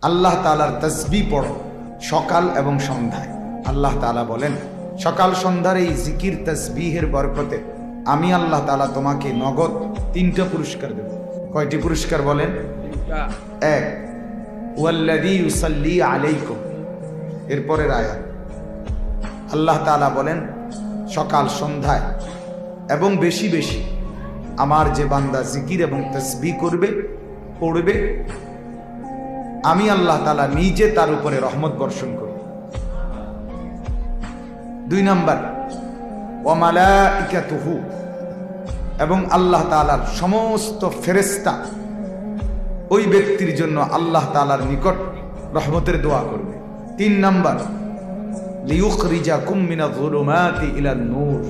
আল্লাহ তাআলার তাসবিহ পড়ো সকাল এবং সন্ধ্যায়। আল্লাহ তাআলা বলেন সকাল সন্ধ্যার এই জিকির তাসবিহের বরকতে আমি আল্লাহ তাআলা তোমাকে নগদ 3টা পুরস্কার দেব। কয়টি পুরস্কার বলেন? 1, ওয়াল্লাযী ইউসাল্লি আলাইকুম। এরপরের আয়াত আল্লাহ তাআলা বলেন সকাল সন্ধ্যায় এবং বেশি বেশি আমার যে বান্দা জিকির এবং তাসবিহ করবে পড়বে আমি আল্লাহ তাআলা নিজে তার উপরে রহমত বর্ষণ করব। 2 নাম্বার ওয়া মালাইকাতুহু, এবং আল্লাহ তাআলার সমস্ত ফেরেশতা ওই ব্যক্তির জন্য আল্লাহ তাআলার নিকট রহমতের দোয়া করবে। 3 নাম্বার লিইউখরিজাকুম মিনাজ-যুলুমাতি ইলান নূর।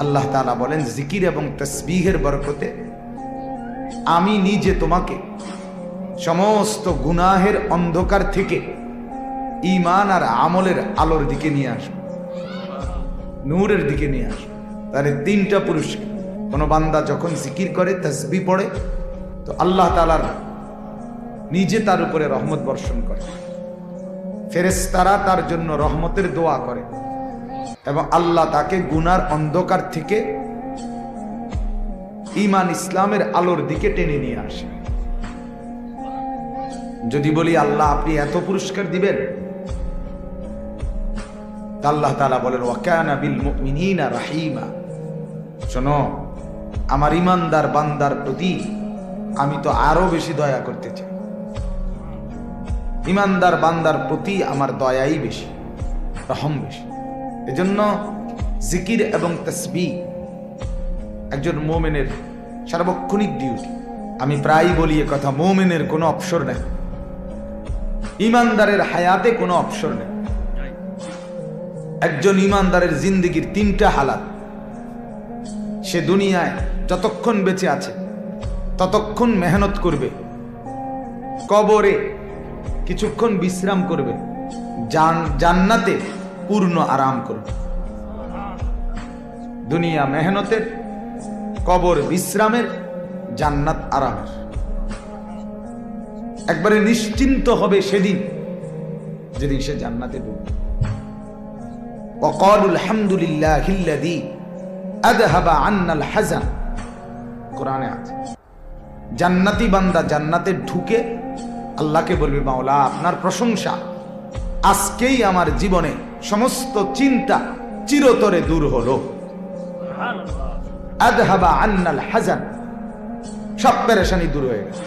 আল্লাহ তাআলা বলেন জিকির এবং তাসবিহের বরকতে আমি নিজে তোমাকে সমস্ত গুনাহের অন্ধকার থেকে ঈমান আর আমলের আলোর দিকে নিয়ে আসবো, নূরের দিকে নিয়ে আসবো। তাহলে 3টা পুরস্কার। কোনো বান্দা যখন জিকির করে তাসবিহ পড়ে তো আল্লাহ তাআলার নিজে তার উপরে রহমত বর্ষণ করে, ফেরেশতারা তার জন্য রহমতের দোয়া করে এবং আল্লাহ তাকে গুনার অন্ধকার থেকে ঈমান ইসলামের আলোর দিকে টেনে নিয়ে আসে। যদি বলি আল্লাহ আপনি এত পুরস্কার দিবেন, আল্লাহ তাআলা বলেন ওয়া কানা বিল মুমিনিনা রাহিমা। শোনো আমার ঈমানদার বান্দার প্রতি আমি তো আরো বেশি দয়া করতে চাই। ঈমানদার বান্দার প্রতি আমার দয়াই বেশি, রহম বেশি। এজন্য জিকির এবং তাসবিহ একজন মুমিনের সার্বক্ষণিক ডিউটি। আমি প্রায়ই বলি এ কথা, মুমিনের কোনো অবসর নেই, ঈমানদারের হায়াতে কোনো অবসর নেই। একজন ঈমানদারের জিন্দেগির 3টা হালাত। সে দুনিয়ায় যতক্ষণ বেঁচে আছে ততক্ষণ মেহনত করবে, কবরে কিছুক্ষণ বিশ্রাম করবে, জান্নাতে পূর্ণ আরাম করবে। দুনিয়া মেহনতের, কবর বিশ্রামের, জান্নাত আরামের। একবারে নিশ্চিন্ত হবে সেদিন যেদিন সে জান্নাতে ঢুকবে। ওয়াকালু আলহামদুলিল্লাহিল্লাযী আযহাবা আন্নাল হাযান। কোরআনে আছে জান্নাতি বান্দা জান্নাতে ঢুকে আল্লাহকে বলবে মাওলা আপনার প্রশংসা, আজকেই আমার জীবনে সমস্ত চিন্তা চিরতরে দূর হলো। আযহাবা আন্নাল হাযান, সব পেরেশানি দূর হয়ে গেছে।